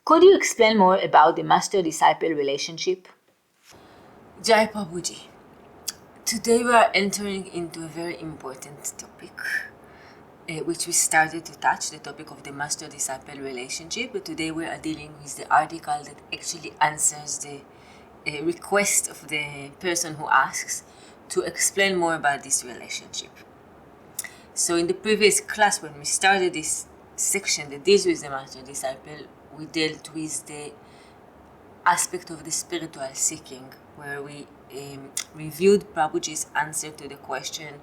Could you explain more about the master-disciple relationship? Jai Prabhuji. Today we are entering into a very important topic, which we started to touch, the topic of the master-disciple relationship. But today we are dealing with the article that actually answers the request of the person who asks to explain more about this relationship. So in the previous class, when we started this section that deals with the master-disciple, we dealt with the aspect of the spiritual seeking, where we reviewed Prabhuji's answer to the question,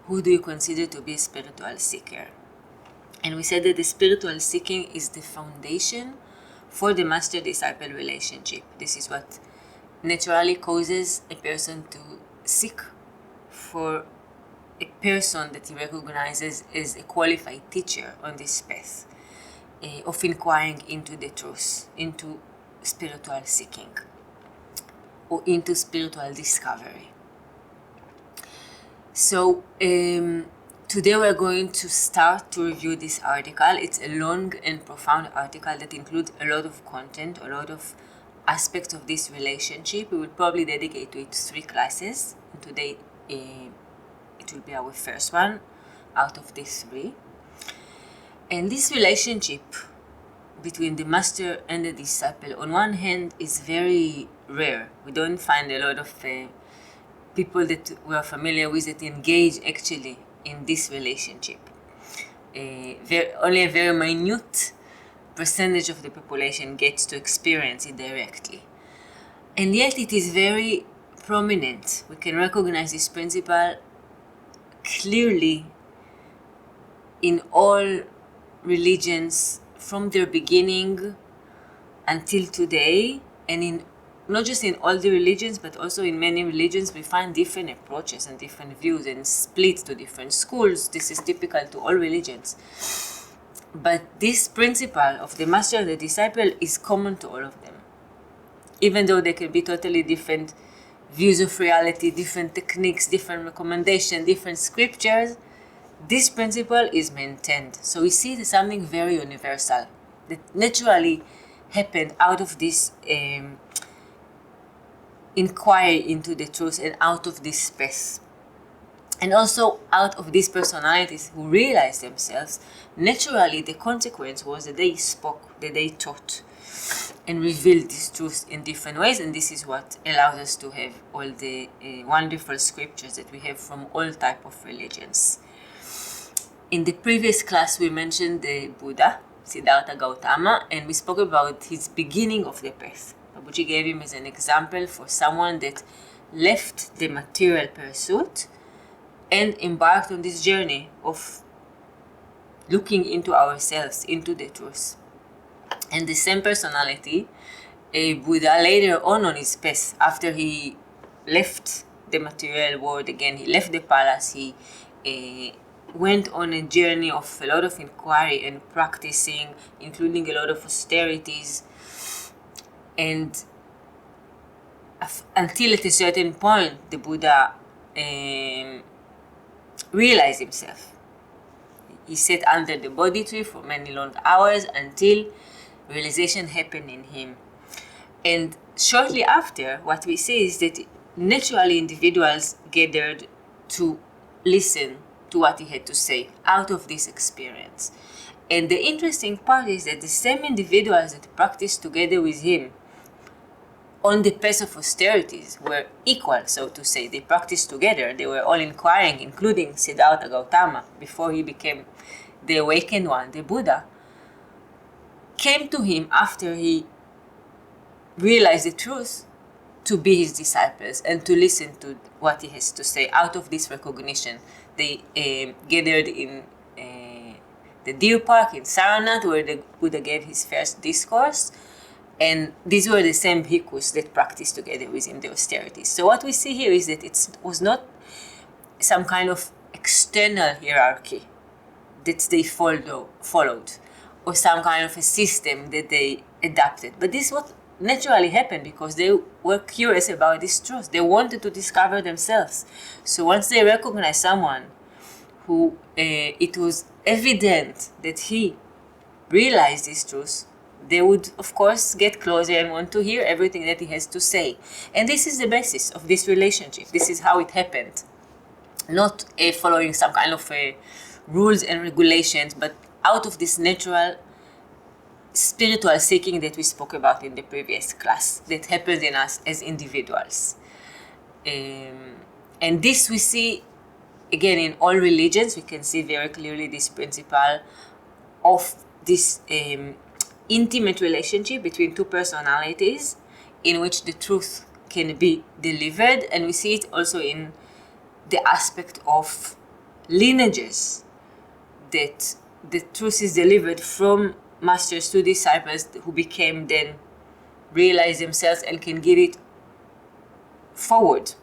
who do you consider to be a spiritual seeker? And we said that the spiritual seeking is the foundation for the master-disciple relationship. This is what naturally causes a person to seek for a person that he recognizes as a qualified teacher on this path of inquiring into the truth, into spiritual seeking, or into spiritual discovery. So today we're going to start to review this article. It's a long and profound article that includes a lot of content, a lot of aspects of this relationship. We will probably dedicate to it 3 classes, and today it will be our first one out of these 3. And this relationship between the master and the disciple, on one hand, is very rare. We don't find a lot of people that we are familiar with that engage actually in this relationship. Only a very minute percentage of the population gets to experience it directly. And yet it is very prominent. We can recognize this principle clearly in all religions from their beginning until today, and in not just in all the religions, but also in many religions we find different approaches and different views and splits to different schools. This is typical to all religions. But this principle of the master and the disciple is common to all of them. Even though there can be totally different views of reality, different techniques, different recommendations, different scriptures, this principle is maintained. So we see something very universal that naturally happened out of this inquiry into the truth and out of this space. And also out of these personalities who realized themselves, naturally the consequence was that they spoke, that they taught and revealed this truth in different ways. And this is what allows us to have all the wonderful scriptures that we have from all type of religions. In the previous class, we mentioned the Buddha, Siddhartha Gautama, and we spoke about his beginning of the path. Prabhuji gave him as an example for someone that left the material pursuit and embarked on this journey of looking into ourselves, into the truth. And the same personality, Buddha later on his path, after he left the material world again, he left the palace, he went on a journey of a lot of inquiry and practicing, including a lot of austerities, and until at a certain point the Buddha realized himself. He sat under the Bodhi tree for many long hours until realization happened in him. And shortly after, what we see is that naturally individuals gathered to listen to what he had to say out of this experience. And the interesting part is that the same individuals that practiced together with him on the path of austerities were equal, so to say. They practiced together. They were all inquiring, including Siddhartha Gautama, before he became the awakened one, the Buddha, came to him after he realized the truth to be his disciples and to listen to what he has to say out of this recognition. They gathered in the Deer Park in Saranath, where the Buddha gave his first discourse, and these were the same bhikkhus that practiced together with him the austerities. So what we see here is that it was not some kind of external hierarchy that they followed, or some kind of a system that they adapted. But this is what naturally happened because they were curious about this truth. They wanted to discover themselves. So once they recognized someone who it was evident that he realized this truth, they would, of course, get closer and want to hear everything that he has to say. And this is the basis of this relationship. This is how it happened. Not following some kind of rules and regulations, but out of this natural spiritual seeking that we spoke about in the previous class that happens in us as individuals. And this we see again in all religions. We can see very clearly this principle of this intimate relationship between two personalities in which the truth can be delivered, and we see it also in the aspect of lineages, that the truth is delivered from masters to disciples who became then realize themselves and can give it forward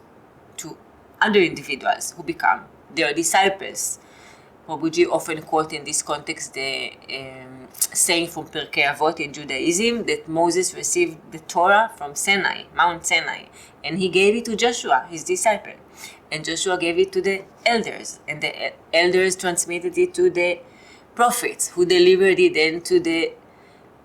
to other individuals who become their disciples. Prabhuji often quote in this context the saying from Pirkei Avot in Judaism that Moses received the Torah from Sinai, Mount Sinai, and he gave it to Joshua, his disciple. And Joshua gave it to the elders, and the elders transmitted it to the prophets, who delivered it then to the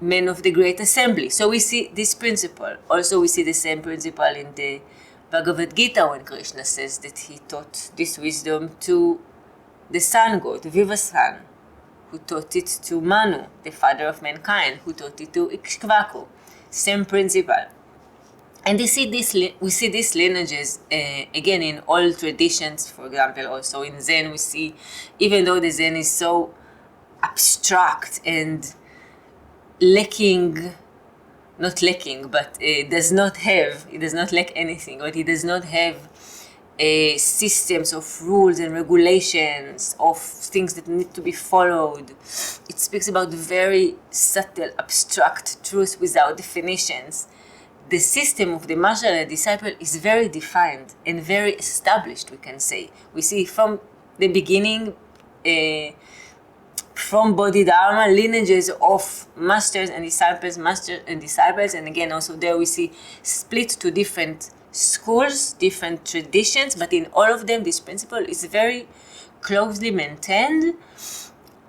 men of the great assembly. So we see this principle. Also we see the same principle in the Bhagavad Gita when Krishna says that he taught this wisdom to the sun god, Vivasvan, who taught it to Manu, the father of mankind, who taught it to Ikshvaku. Same principle. And we see these lineages again in all traditions. For example, also in Zen we see, even though the Zen is so abstract and it does not lack anything, but it does not have systems of rules and regulations, of things that need to be followed. It speaks about very subtle, abstract truth without definitions. The system of the master and the disciple is very defined and very established, we can say. We see from the beginning, from Bodhidharma, lineages of masters and disciples, and again also there we see split to different schools, different traditions, but in all of them this principle is very closely maintained,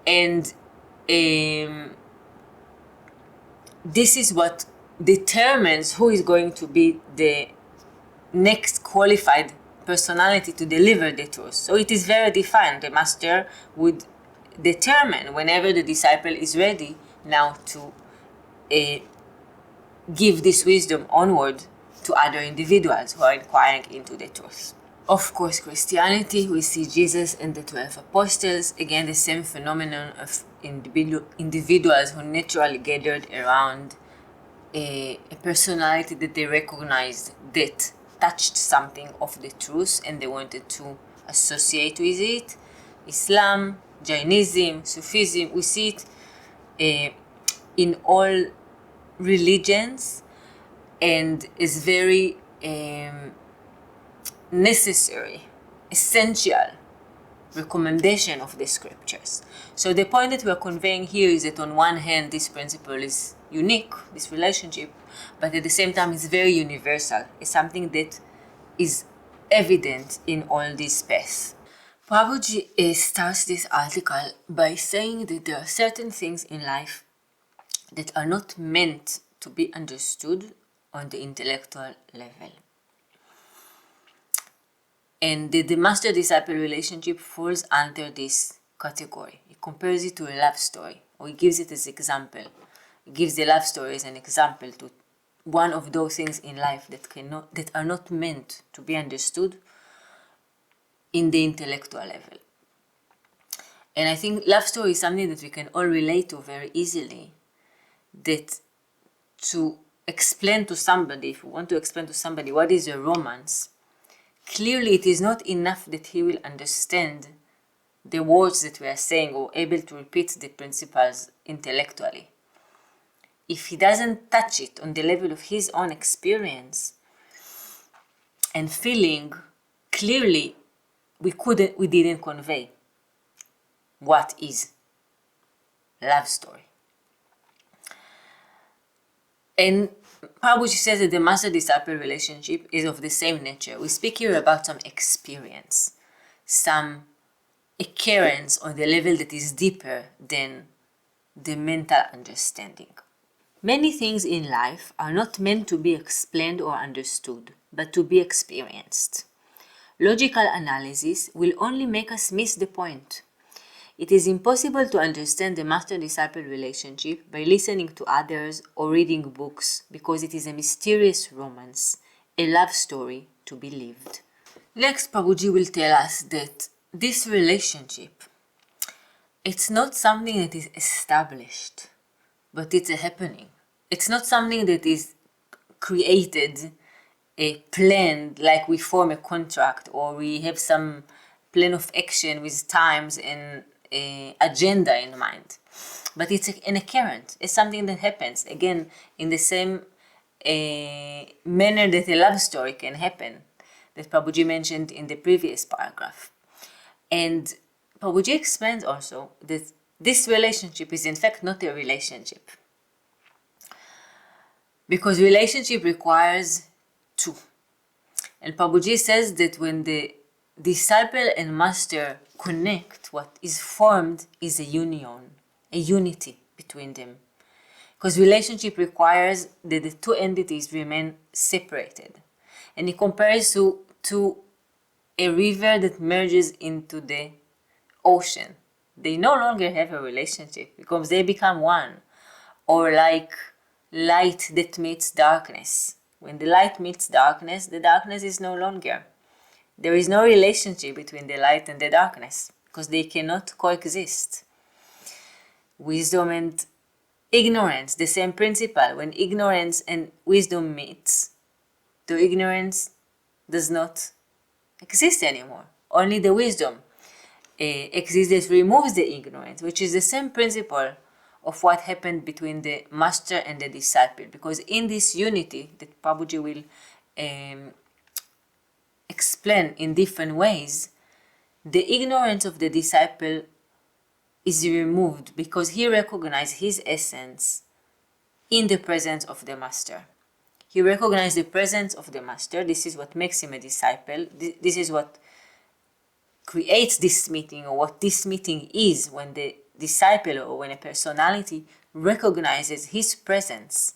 and this is what determines who is going to be the next qualified personality to deliver the truth. So it is very defined. The master would determine whenever the disciple is ready now to give this wisdom onward to other individuals who are inquiring into the truth. Of course, Christianity, we see Jesus and the 12 apostles, again the same phenomenon of individuals who naturally gathered around a personality that they recognized that touched something of the truth and they wanted to associate with it. Islam, Jainism, Sufism, we see it in all religions, and is very necessary, essential recommendation of the scriptures. So the point that we are conveying here is that on one hand this principle is unique, this relationship, but at the same time it's very universal. It's something that is evident in all these paths. Prabhuji starts this article by saying that there are certain things in life that are not meant to be understood on the intellectual level. And the master-disciple relationship falls under this category. He compares it to a love story, or he gives it as an example. He gives the love story as an example to one of those things in life that are not meant to be understood in the intellectual level. And I think love story is something that we can all relate to very easily. That to explain to somebody, if you want to explain to somebody what is a romance, clearly it is not enough that he will understand the words that we are saying or able to repeat the principles intellectually. If he doesn't touch it on the level of his own experience and feeling, clearly we didn't convey what is love story. And Prabhuji says that the master-disciple relationship is of the same nature. We speak here about some experience, some occurrence on the level that is deeper than the mental understanding. Many things in life are not meant to be explained or understood, but to be experienced. Logical analysis will only make us miss the point. It is impossible to understand the master-disciple relationship by listening to others or reading books because it is a mysterious romance, a love story to be lived. Next, Prabhuji will tell us that this relationship, it's not something that is established, but it's a happening. It's not something that is created, planned, like we form a contract or we have some plan of action with times and agenda in mind. But it's an occurrence. It's something that happens, again, in the same manner that a love story can happen, that Prabhuji mentioned in the previous paragraph. And Prabhuji explains also that this relationship is in fact not a relationship. Because relationship requires two. And Prabhuji says that when the disciple and master connect, what is formed is a union, a unity between them. Because relationship requires that the two entities remain separated. And he compares to a river that merges into the ocean. They no longer have a relationship because they become one. Or like light that meets darkness. When the light meets darkness, the darkness is no longer. There is no relationship between the light and the darkness because they cannot coexist. Wisdom and ignorance, the same principle. When ignorance and wisdom meets, the ignorance does not exist anymore. Only the wisdom exists that removes the ignorance, which is the same principle of what happened between the master and the disciple. Because in this unity that Prabhuji will explain in different ways, the ignorance of the disciple is removed because he recognizes his essence in the presence of the master. He recognizes the presence of the master. This is what makes him a disciple. This is what creates this meeting, or what this meeting is, when the disciple or when a personality recognizes his presence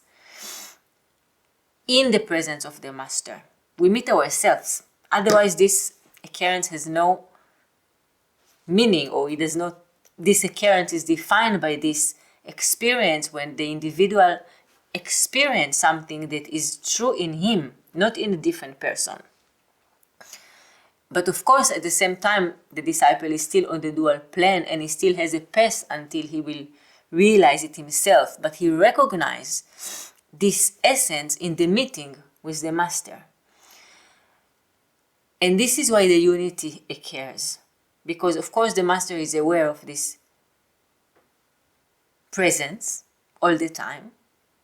in the presence of the master. We meet ourselves. Otherwise, this occurrence has no meaning, or it does not. This occurrence is defined by this experience when the individual experience something that is true in him, not in a different person. But of course, at the same time, the disciple is still on the dual plane and he still has a path until he will realize it himself. But he recognizes this essence in the meeting with the master. And this is why the unity occurs. Because of course the master is aware of this presence all the time,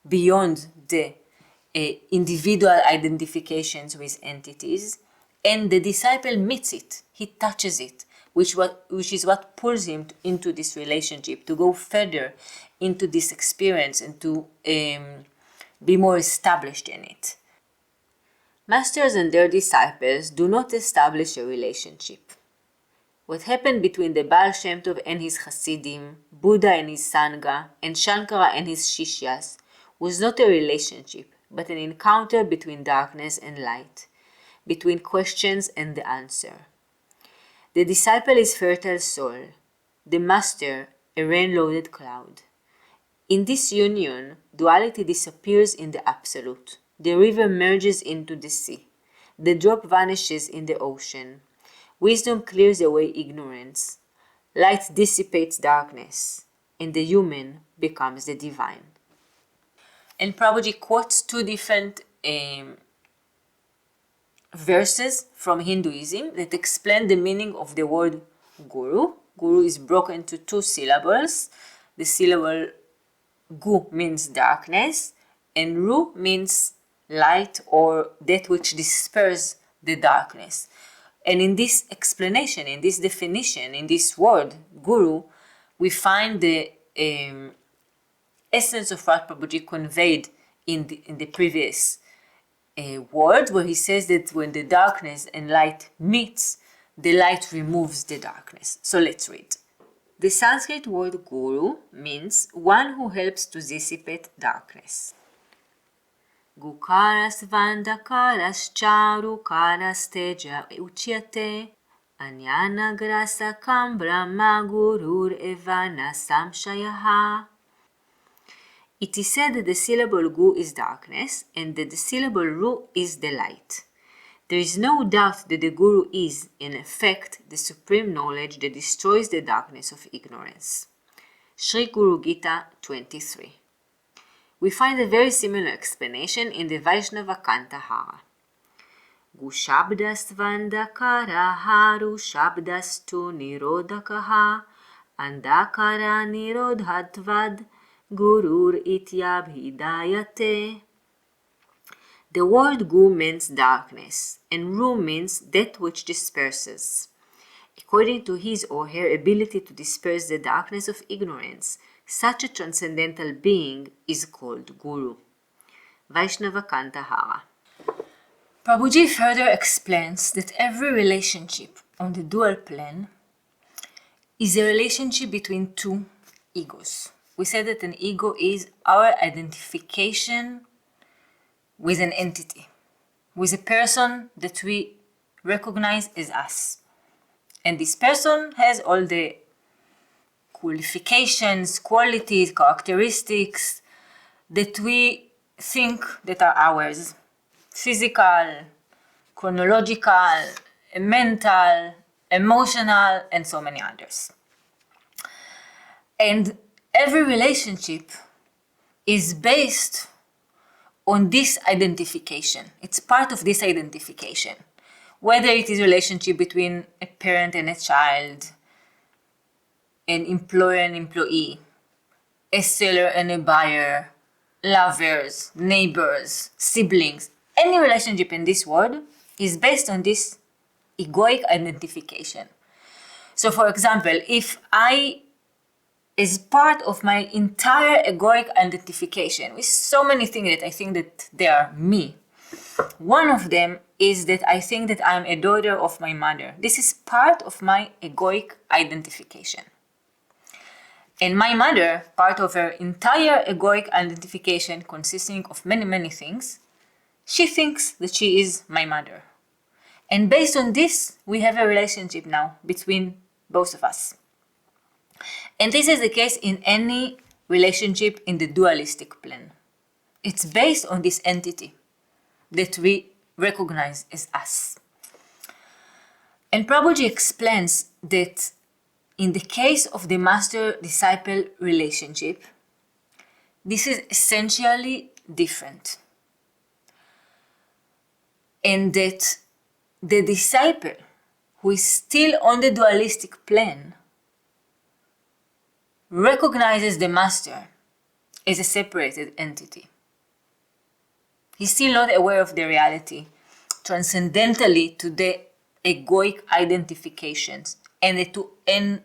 beyond the individual identifications with entities, and the disciple meets it, he touches it, which is what pulls him into this relationship, to go further into this experience and to be more established in it. Masters and their disciples do not establish a relationship. What happened between the Baal Shem Tov and his Hasidim, Buddha and his Sangha, and Shankara and his Shishyas was not a relationship, but an encounter between darkness and light, between questions and the answer. The disciple is fertile soil, the master a rain-loaded cloud. In this union, duality disappears in the absolute. The river merges into the sea. The drop vanishes in the ocean. Wisdom clears away ignorance. Light dissipates darkness, and the human becomes the divine. And Prabhuji quotes two different verses from Hinduism that explain the meaning of the word guru. Guru is broken into two syllables. The syllable gu means darkness, and ru means light, or that which disperses the darkness. And in this explanation, in this definition, in this word, guru, we find the essence of what Prabhuji conveyed in the previous word, where he says that when the darkness and light meets, the light removes the darkness. So let's read. The Sanskrit word guru means one who helps to dissipate darkness. Gukaras vandakaras charukaras teja uchyate anyana grasakam brahma gurur evana samshayaha. It is said that the syllable gu is darkness and that the syllable ru is the light. There is no doubt that the Guru is, in effect, the supreme knowledge that destroys the darkness of ignorance. Sri Guru Gita 23. We find a very similar explanation in the Vaishnava Kantahara. Gu shabdas vandakara haru shabdastu nirodakaha andakara nirodhatvad gurur ityabhidayate. The word gu means darkness, and ru means that which disperses. According to his or her ability to disperse the darkness of ignorance, such a transcendental being is called Guru. Vaishnava Kantahara. Prabhuji further explains that every relationship on the dual plane is a relationship between two egos. We said that an ego is our identification with an entity, with a person that we recognize as us. And this person has all the qualifications, qualities, characteristics that we think that are ours. Physical, chronological, mental, emotional, and so many others. And every relationship is based on this identification. It's part of this identification. Whether it is a relationship between a parent and a child, an employer and employee, a seller and a buyer, lovers, neighbors, siblings, any relationship in this world is based on this egoic identification. So for example, if I, as part of my entire egoic identification with so many things that I think that they are me, one of them is that I think that I'm a daughter of my mother. This is part of my egoic identification. And my mother, part of her entire egoic identification consisting of many, many things, she thinks that she is my mother. And based on this, we have a relationship now between both of us. And this is the case in any relationship in the dualistic plane. It's based on this entity that we recognize as us. And Prabhuji explains that in the case of the master-disciple relationship, this is essentially different. And that the disciple who is still on the dualistic plane recognizes the master as a separated entity. He's still not aware of the reality, transcendentally to the egoic identifications and the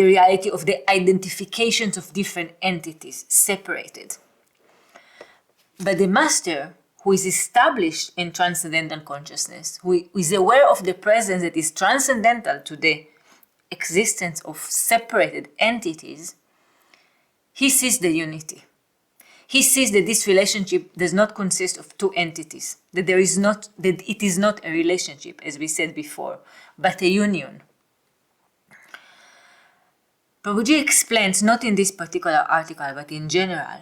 reality of the identifications of different entities separated. But the master, who is established in transcendental consciousness, who is aware of the presence that is transcendental to the existence of separated entities, he sees the unity. He sees that this relationship does not consist of two entities, that it is not a relationship, as we said before, but a union. Prabhuji explains, not in this particular article, but in general,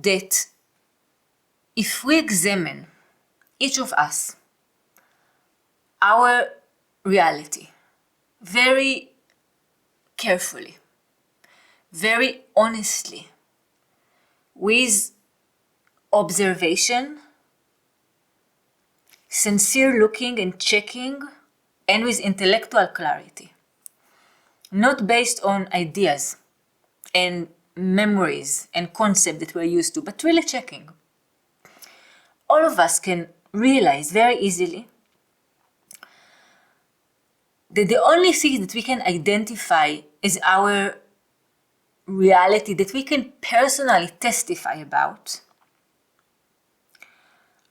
that if we examine each of us, our reality, very carefully, very honestly, with observation, sincere looking and checking, and with intellectual clarity, not based on ideas and memories and concepts that we're used to, but really checking. All of us can realize very easily that the only thing that we can identify as our reality, that we can personally testify about,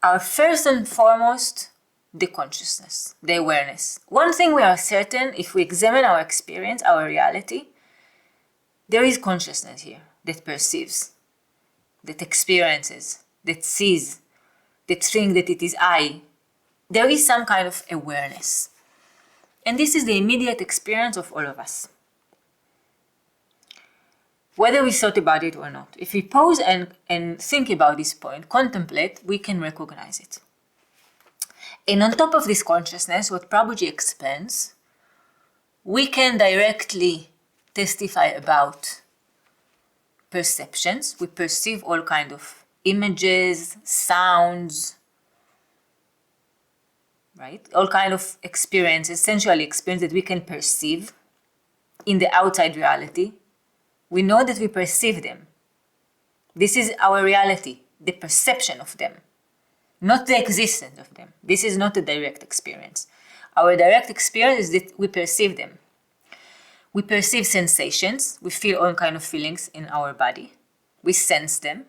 are first and foremost the consciousness, the awareness. One thing we are certain, if we examine our experience, our reality, there is consciousness here that perceives, that experiences, that sees, that thinks that it is I. There is some kind of awareness. And this is the immediate experience of all of us. Whether we thought about it or not. If we pause and think about this point, contemplate, we can recognize it. And on top of this consciousness, what Prabhuji explains, we can directly testify about perceptions. We perceive all kinds of images, sounds, right? All kinds of experiences, sensual experience that we can perceive in the outside reality. We know that we perceive them. This is our reality, the perception of them, not the existence of them. This is not a direct experience. Our direct experience is that we perceive them. We perceive sensations. We feel all kinds of feelings in our body. We sense them.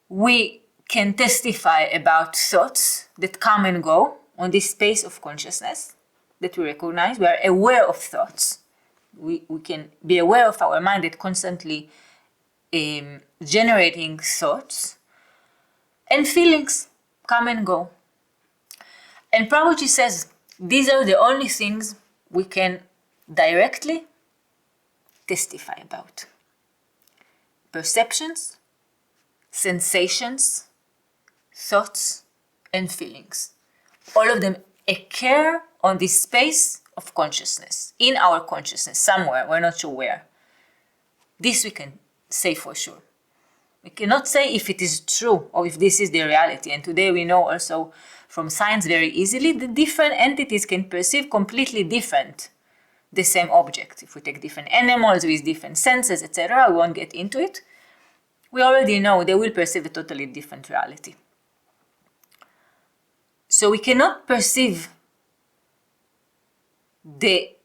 We can testify about thoughts that come and go on this space of consciousness that we recognize. We are aware of thoughts. We can be aware of our mind that constantly generating thoughts, and feelings come and go. And Prabhuji says these are the only things we can directly testify about. Perceptions, sensations, thoughts, and feelings. All of them occur on this space of consciousness, in our consciousness, somewhere, we're not sure where. This we can say for sure. We cannot say if it is true or if this is the reality. And today we know also from science very easily that different entities can perceive completely different, the same object. If we take different animals with different senses, etc., we won't get into it. We already know they will perceive a totally different reality. So we cannot perceive the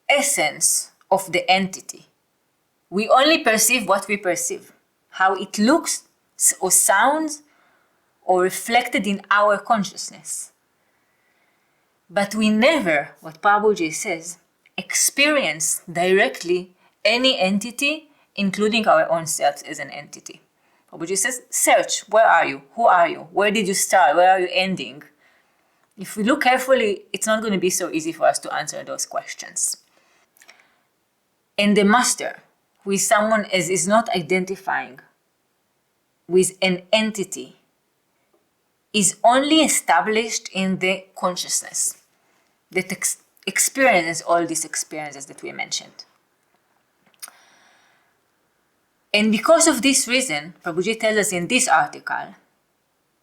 essence of the entity. We only perceive what we perceive, how it looks or sounds or reflected in our consciousness. But we never, what Prabhuji says, experience directly any entity, including our own selves as an entity. Prabhuji says, search, where are you? Who are you? Where did you start? Where are you ending? If we look carefully, it's not going to be so easy for us to answer those questions. And the master, who is someone as is not identifying with an entity, is only established in the consciousness that experiences all these experiences that we mentioned. And because of this reason, Prabhuji tells us in this article,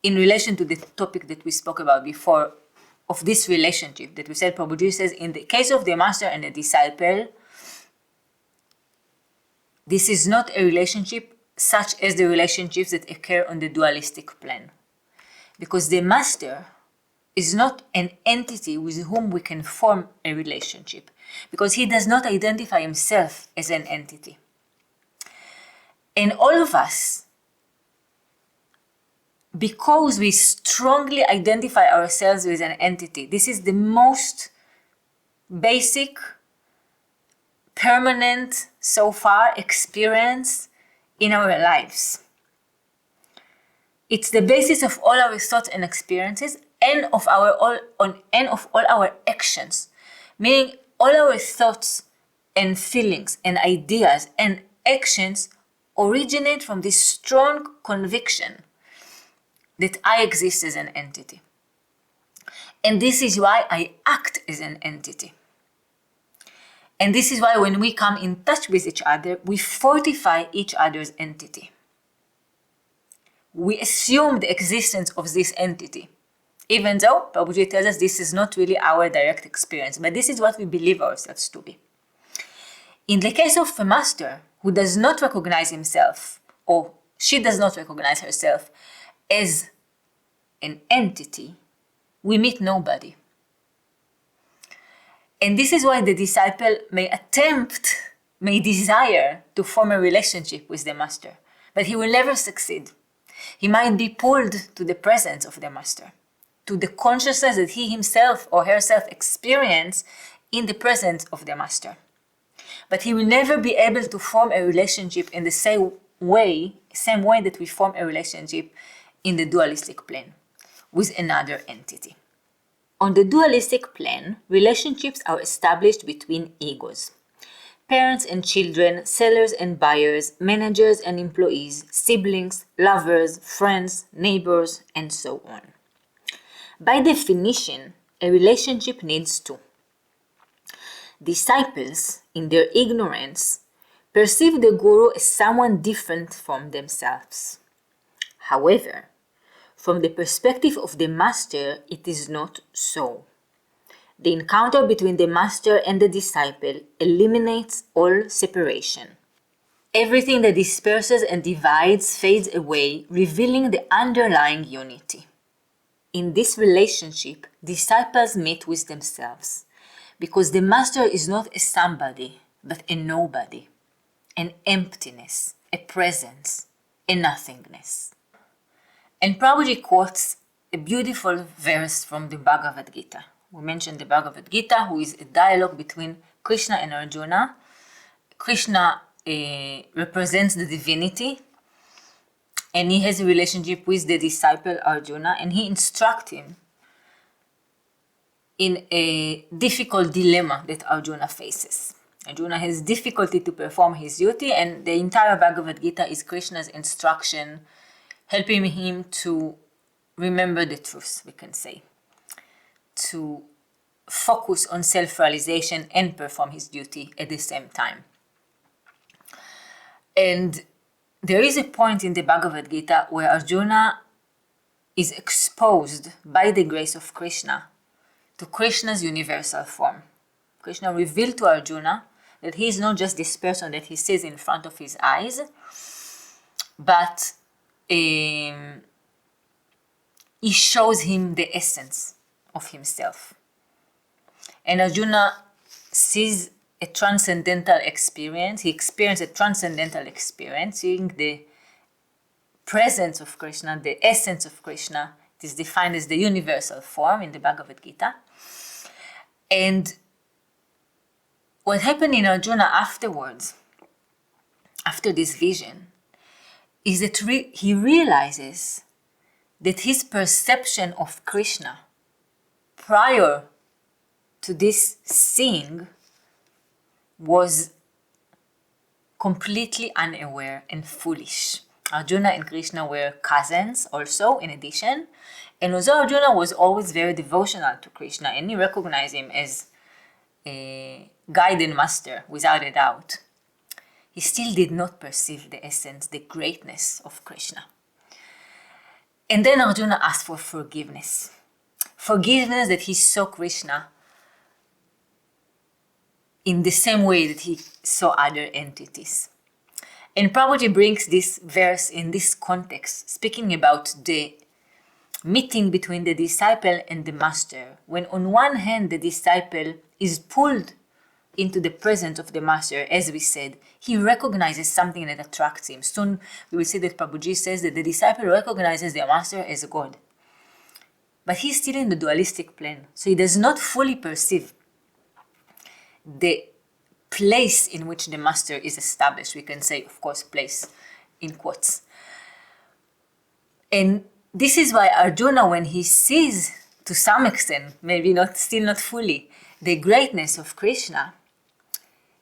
in relation to the topic that we spoke about before, of this relationship that we said, Prabhuji says, in the case of the master and the disciple, this is not a relationship such as the relationships that occur on the dualistic plane. Because the master is not an entity with whom we can form a relationship. Because he does not identify himself as an entity. And all of us, because we strongly identify ourselves with an entity, this is the most basic, permanent, so far, experience in our lives. It's the basis of all our thoughts and experiences and of all our actions. Meaning all our thoughts and feelings and ideas and actions originate from this strong conviction that I exist as an entity. And this is why I act as an entity. And this is why when we come in touch with each other, we fortify each other's entity. We assume the existence of this entity. Even though Prabhuji tells us this is not really our direct experience, but this is what we believe ourselves to be. In the case of a master who does not recognize himself, or she does not recognize herself as an entity, we meet nobody. And this is why the disciple may desire to form a relationship with the master, but he will never succeed. He might be pulled to the presence of the master, to the consciousness that he himself or herself experience in the presence of the master. But he will never be able to form a relationship in the same way that we form a relationship in the dualistic plane with another entity. On the dualistic plane, relationships are established between egos. Parents and children, sellers and buyers, managers and employees, siblings, lovers, friends, neighbors, and so on. By definition, a relationship needs two. Disciples, in their ignorance, perceive the guru as someone different from themselves. However, from the perspective of the master, it is not so. The encounter between the master and the disciple eliminates all separation. Everything that disperses and divides fades away, revealing the underlying unity. In this relationship, disciples meet with themselves, because the master is not a somebody, but a nobody, an emptiness, a presence, a nothingness. And Prabhuji quotes a beautiful verse from the Bhagavad Gita. We mentioned the Bhagavad Gita, who is a dialogue between Krishna and Arjuna. Krishna represents the divinity, and he has a relationship with the disciple Arjuna, and he instructs him in a difficult dilemma that Arjuna faces. Arjuna has difficulty to perform his duty, and the entire Bhagavad Gita is Krishna's instruction, helping him to remember the truth, we can say, to focus on self-realization and perform his duty at the same time. And there is a point in the Bhagavad Gita where Arjuna is exposed by the grace of Krishna to Krishna's universal form. Krishna revealed to Arjuna that he is not just this person that he sees in front of his eyes, but he shows him the essence of himself. And Arjuna sees a transcendental experience. He experienced a transcendental experience, seeing the presence of Krishna, the essence of Krishna. It is defined as the universal form in the Bhagavad Gita. And what happened in Arjuna afterwards, after this vision, is that he realizes that his perception of Krishna prior to this seeing was completely unaware and foolish. Arjuna and Krishna were cousins also, in addition. And although Arjuna was always very devotional to Krishna and he recognized him as a guide and master, without a doubt, he still did not perceive the essence, the greatness of Krishna. And then Arjuna asked for forgiveness. Forgiveness that he saw Krishna in the same way that he saw other entities. And Prabhuji brings this verse in this context, speaking about the meeting between the disciple and the master, when on one hand the disciple is pulled into the presence of the master, as we said, he recognizes something that attracts him. Soon we will see that Prabhuji says that the disciple recognizes the master as a God. But he's still in the dualistic plane, so he does not fully perceive the place in which the master is established. We can say, of course, place in quotes. And this is why Arjuna, when he sees, to some extent, maybe still not fully, the greatness of Krishna,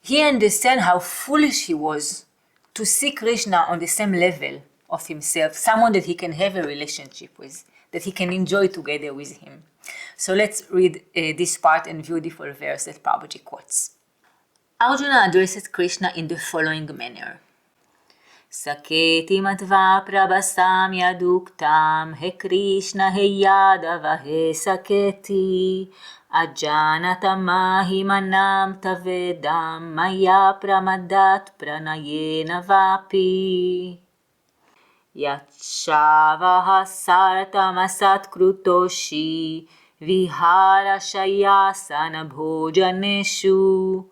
he understands how foolish he was to see Krishna on the same level of himself, someone that he can have a relationship with, that he can enjoy together with him. So let's read this part and beautiful verse that Prabhuji quotes. Arjuna addresses Krishna in the following manner. Saketi matva prabhasam yaduktam he Krishna he Yadava he Saketi ajanatam mahimanam tavedam maya pramadat pranayena vapi yachavaha sartamasat krutoshi vihara shayasana bhojaneshu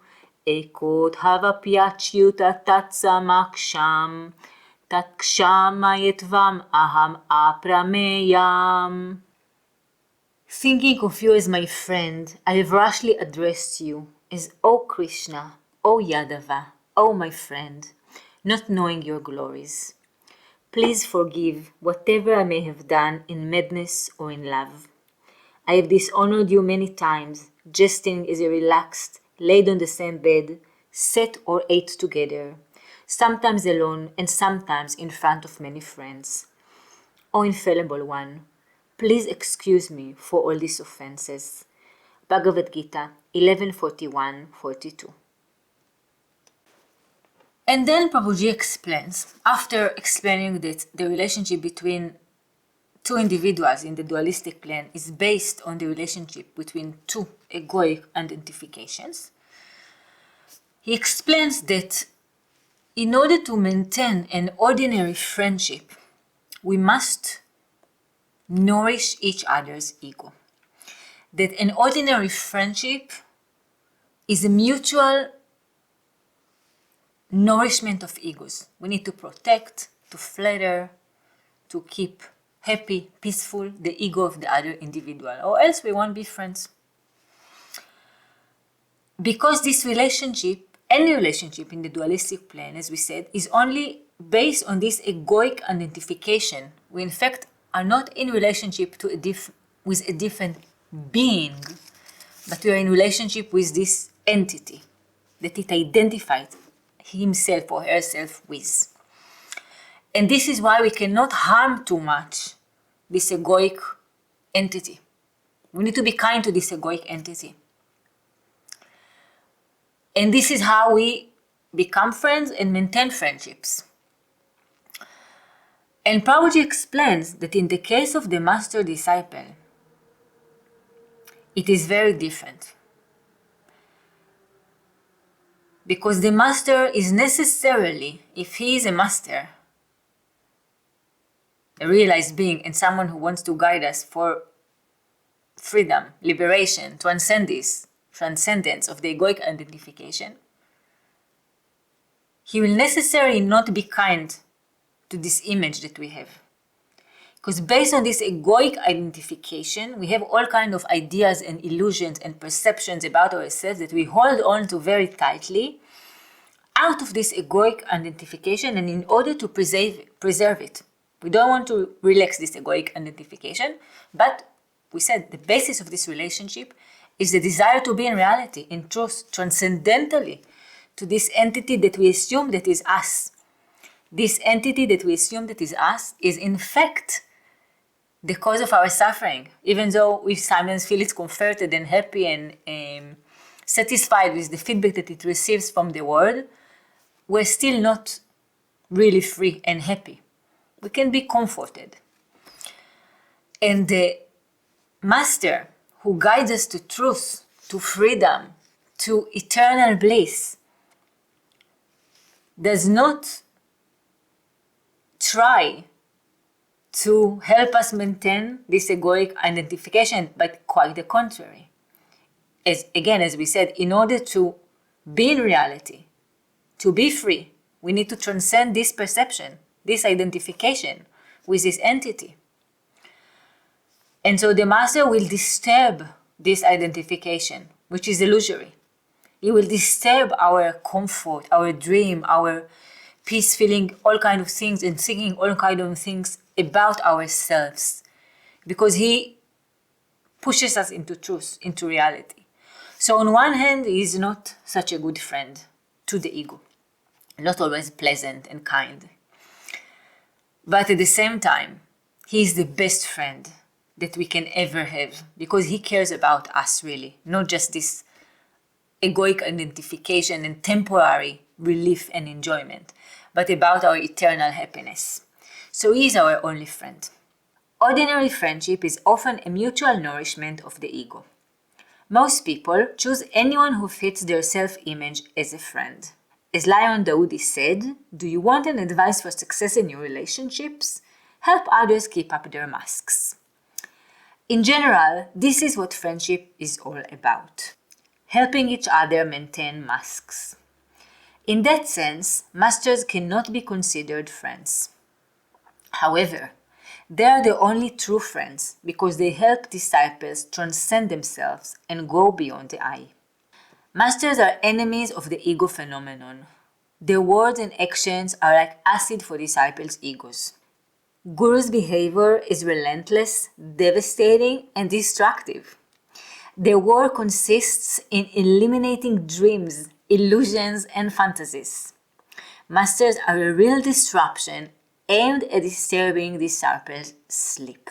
ekot havapyachyuta tatsamaksham tat kshamayetvam aham aprameyam. Thinking of you as my friend, I have rashly addressed you as O Krishna, O Yadava, O my friend, not knowing your glories. Please forgive whatever I may have done in madness or in love. I have dishonored you many times, jesting as you relaxed, laid on the same bed, sat or ate together, sometimes alone and sometimes in front of many friends. O infallible one, please excuse me for all these offenses. Bhagavad Gita 11:41-42. And then Prabhuji explains, after explaining that the relationship between two individuals in the dualistic plane is based on the relationship between two egoic identifications, he explains that in order to maintain an ordinary friendship, we must nourish each other's ego. That an ordinary friendship is a mutual nourishment of egos. We need to protect, to flatter, to keep happy, peaceful the ego of the other individual, or else we won't be friends. Because this relationship, any relationship in the dualistic plane, as we said, is only based on this egoic identification. We in fact are not in relationship with a different being, but we are in relationship with this entity that it identified himself or herself with. And this is why we cannot harm too much this egoic entity. We need to be kind to this egoic entity. And this is how we become friends and maintain friendships. And Prabhuji explains that in the case of the master-disciple, it is very different. Because the master is necessarily, if he is a master, a realized being and someone who wants to guide us for freedom, liberation, transcendence of the egoic identification, he will necessarily not be kind to this image that we have. Because based on this egoic identification, we have all kinds of ideas and illusions and perceptions about ourselves that we hold on to very tightly out of this egoic identification, and in order to preserve it. We don't want to relax this egoic identification, but we said the basis of this relationship is the desire to be in reality, in truth, transcendentally to this entity that we assume that is us. This entity that we assume that is us is in fact the cause of our suffering, even though we sometimes feel it's comforted and happy and satisfied with the feedback that it receives from the world, we're still not really free and happy. We can be comforted. And the master who guides us to truth, to freedom, to eternal bliss, does not try to help us maintain this egoic identification, but quite the contrary. As we said, in order to be in reality, to be free, we need to transcend this perception, this identification with this entity. And so the master will disturb this identification, which is illusory. He will disturb our comfort, our dream, our peace, feeling all kinds of things and thinking all kinds of things about ourselves, because he pushes us into truth, into reality. So on one hand, he is not such a good friend to the ego, not always pleasant and kind. But at the same time, he is the best friend that we can ever have, because he cares about us really, not just this egoic identification and temporary relief and enjoyment, but about our eternal happiness. So he is our only friend. Ordinary friendship is often a mutual nourishment of the ego. Most people choose anyone who fits their self-image as a friend. As Lion Dawoodi said, do you want an advice for success in your relationships? Help others keep up their masks. In general, this is what friendship is all about. Helping each other maintain masks. In that sense, masters cannot be considered friends. However, they are the only true friends because they help disciples transcend themselves and go beyond the I. Masters are enemies of the ego phenomenon. Their words and actions are like acid for disciples' egos. Guru's behavior is relentless, devastating, and destructive. Their work consists in eliminating dreams, illusions, and fantasies. Masters are a real disruption aimed at disturbing disciples' sleep.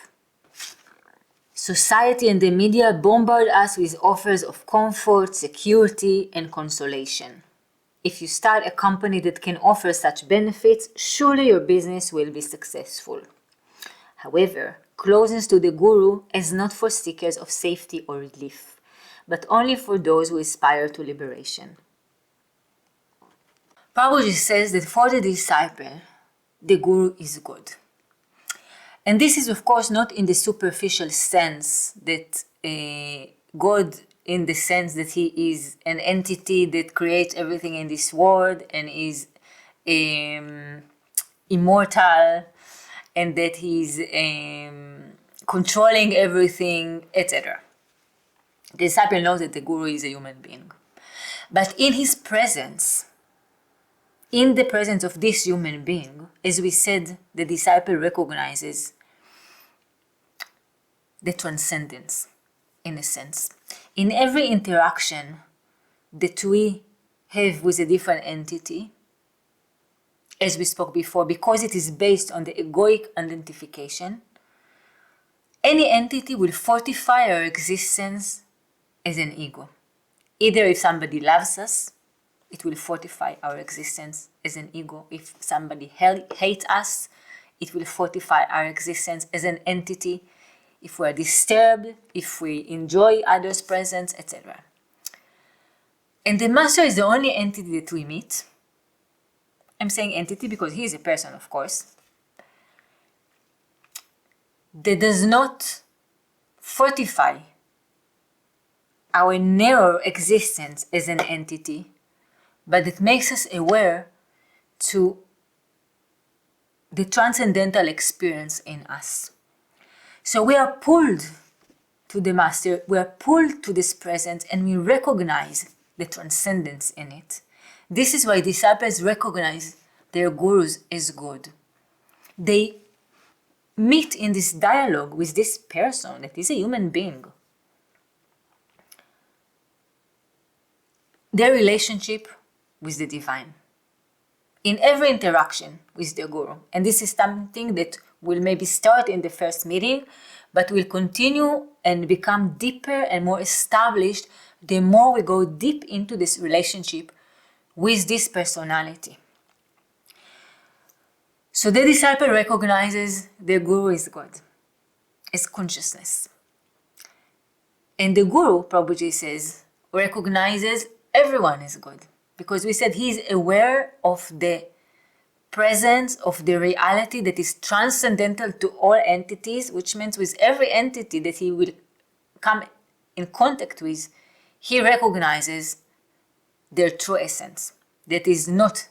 Society and the media bombard us with offers of comfort, security, and consolation. If you start a company that can offer such benefits, surely your business will be successful. However, closeness to the Guru is not for seekers of safety or relief, but only for those who aspire to liberation. Prabhuji says that for the disciple, the Guru is God. And this is, of course, not in the superficial sense that God, in the sense that he is an entity that creates everything in this world and is immortal, and that he's controlling everything, etc. The disciple knows that the Guru is a human being. But in his presence, in the presence of this human being, as we said, the disciple recognizes the transcendence, in a sense. In every interaction that we have with a different entity, as we spoke before, because it is based on the egoic identification, any entity will fortify our existence as an ego. Either if somebody loves us, it will fortify our existence as an ego. If somebody hates us, it will fortify our existence as an entity. If we are disturbed, if we enjoy others' presence, etc. And the master is the only entity that we meet. I'm saying entity because he is a person, of course, that does not fortify our narrow existence as an entity, but it makes us aware to the transcendental experience in us. So we are pulled to the master, we are pulled to this presence, and we recognize the transcendence in it. This is why disciples recognize their gurus as God. They meet in this dialogue with this person that is a human being. Their relationship with the divine. In every interaction with the Guru. And this is something that will maybe start in the first meeting, but will continue and become deeper and more established the more we go deep into this relationship with this personality. So the disciple recognizes the Guru is God, as consciousness. And the Guru, Prabhuji says, recognizes everyone is God. Because we said he is aware of the presence of the reality that is transcendental to all entities, which means with every entity that he will come in contact with, he recognizes their true essence, that is not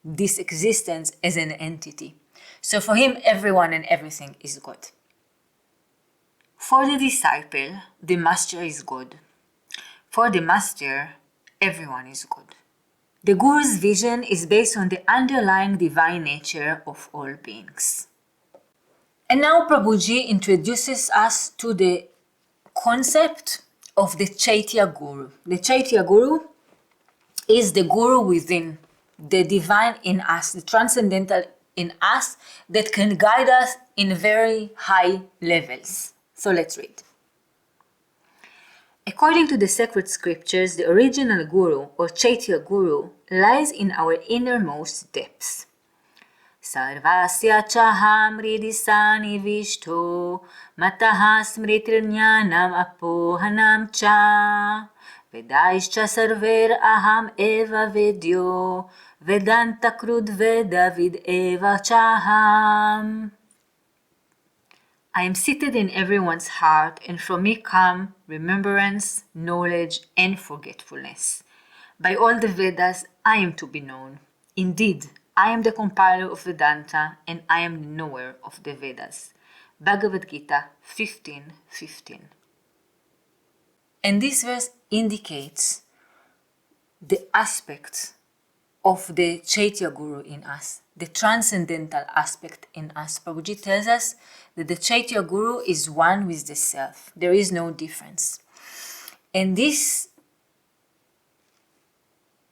this existence as an entity. So for him, everyone and everything is God. For the disciple, the master is God. For the master, everyone is God. The Guru's vision is based on the underlying divine nature of all beings. And now Prabhuji introduces us to the concept of the Chaitya Guru. The Chaitya Guru is the Guru within, the divine in us, the transcendental in us that can guide us in very high levels. So let's read. According to the sacred scriptures, the original Guru or Chaitya Guru lies in our innermost depths. Sarvasya chaham ridisani vishto mataha smritirnyanam apohanam cha vedaischa sarver aham eva vedyo vedanta krud veda vid eva chaham. I am seated in everyone's heart, and from me come remembrance, knowledge, and forgetfulness. By all the Vedas, I am to be known. Indeed, I am the compiler of Vedanta, and I am the knower of the Vedas. Bhagavad Gita 15:15. And this verse indicates the aspects of the Chaitya Guru in us, the transcendental aspect in us. Prabhuji tells us that the Chaitya Guru is one with the self. There is no difference. And this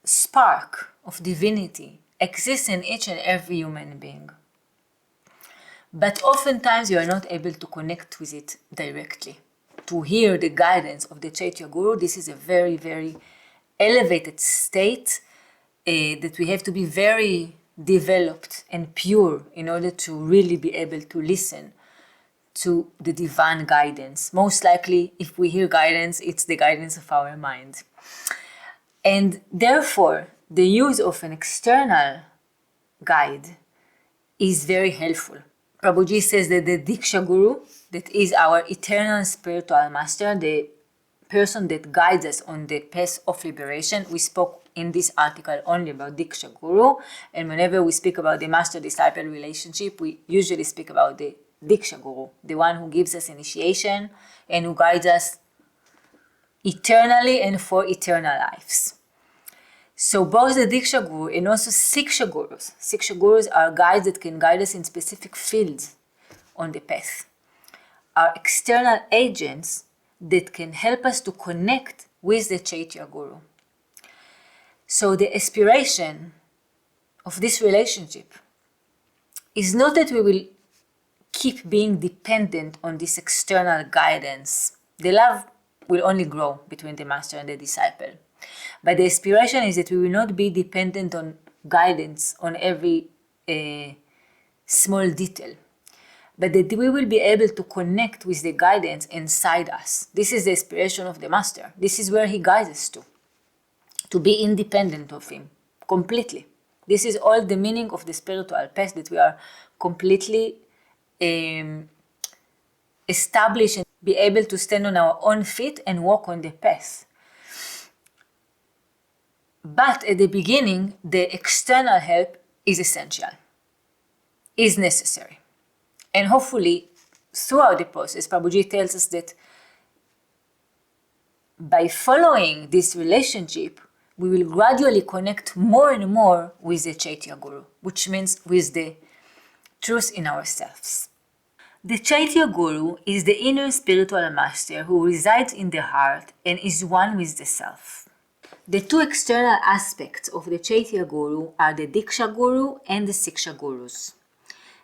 spark of divinity exists in each and every human being. But oftentimes you are not able to connect with it directly. To hear the guidance of the Chaitya Guru, this is a very, very elevated state that we have to be very developed and pure in order to really be able to listen to the divine guidance. Most likely, if we hear guidance, it's the guidance of our mind. And therefore, the use of an external guide is very helpful. Prabhuji says that the Diksha Guru, that is our eternal spiritual master, the person that guides us on the path of liberation. We spoke in this article only about Diksha Guru, and whenever we speak about the master-disciple relationship, we usually speak about the Diksha Guru, the one who gives us initiation and who guides us eternally and for eternal lives. So both the Diksha Guru and also Siksha Gurus. Siksha Gurus are guides that can guide us in specific fields on the path. Are external agents that can help us to connect with the Chaitya Guru. So the aspiration of this relationship is not that we will keep being dependent on this external guidance. The love will only grow between the master and the disciple. But the aspiration is that we will not be dependent on guidance on every small detail, but that we will be able to connect with the guidance inside us. This is the aspiration of the master. This is where he guides us to be independent of him completely. This is all the meaning of the spiritual path, that we are completely established and be able to stand on our own feet and walk on the path. But at the beginning, the external help is essential, is necessary. And hopefully, throughout the process, Prabhuji tells us that by following this relationship, we will gradually connect more and more with the Chaitya Guru, which means with the truth in ourselves. The Chaitya Guru is the inner spiritual master who resides in the heart and is one with the self. The two external aspects of the Chaitya Guru are the Diksha Guru and the Siksha Gurus.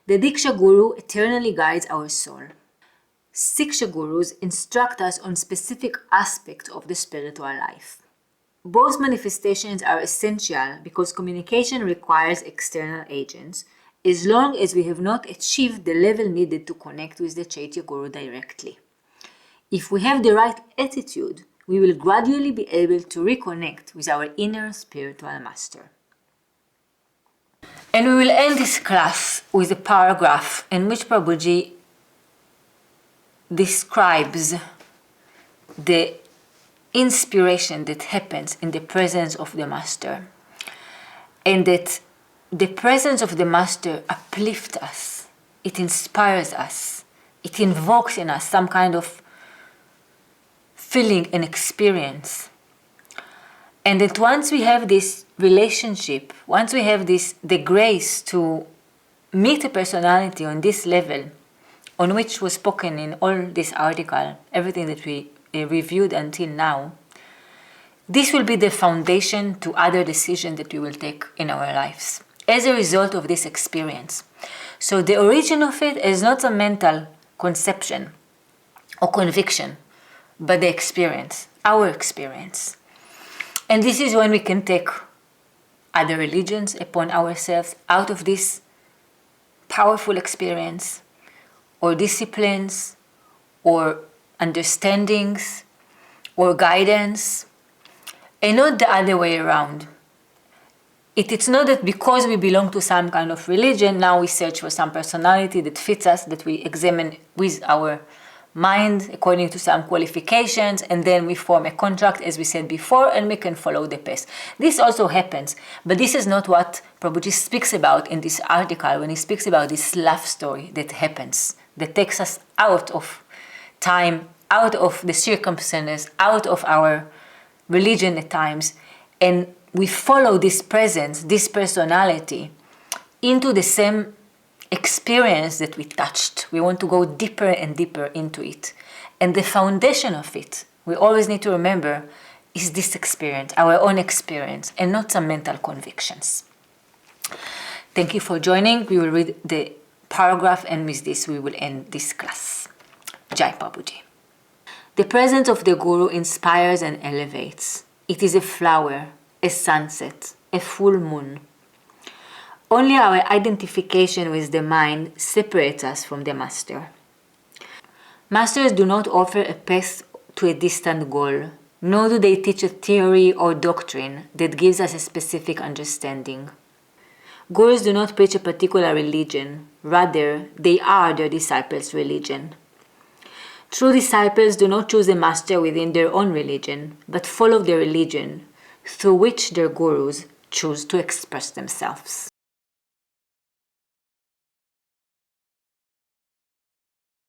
The Diksha Guru eternally guides our soul. Siksha Gurus instruct us on specific aspects of the spiritual life. Both manifestations are essential because communication requires external agents, as long as we have not achieved the level needed to connect with the Chaitya Guru directly. If we have the right attitude, we will gradually be able to reconnect with our inner spiritual master. And we will end this class with a paragraph in which Prabhuji describes the inspiration that happens in the presence of the master, and that the presence of the master uplifts us, it inspires us, it invokes in us some kind of feeling and experience. And that once we have this relationship, once we have the grace to meet a personality on this level, on which was spoken in all this article, everything that we reviewed until now, this will be the foundation to other decisions that we will take in our lives as a result of this experience. So the origin of it is not a mental conception or conviction, but the experience, our experience. And this is when we can take other religions upon ourselves out of this powerful experience, or disciplines, or understandings, or guidance, and not the other way around. It's not that because we belong to some kind of religion, now we search for some personality that fits us, that we examine with our mind according to some qualifications, and then we form a contract, as we said before, and we can follow the path. This also happens, but this is not what Prabhuji speaks about in this article when he speaks about this love story that happens, that takes us out of time, out of the circumstances, out of our religion at times, and we follow this presence, this personality, into the same experience that we touched. We want to go deeper and deeper into it. And the foundation of it, we always need to remember, is this experience, our own experience, and not some mental convictions. Thank you for joining. We will read the paragraph, and with this we will end this class. Jai Prabhuji. The presence of the Guru inspires and elevates. It is a flower, a sunset, a full moon. Only our identification with the mind separates us from the Master. Masters do not offer a path to a distant goal, nor do they teach a theory or doctrine that gives us a specific understanding. Gurus do not preach a particular religion, rather, they are their disciples' religion. True disciples do not choose a master within their own religion, but follow the religion through which their gurus choose to express themselves.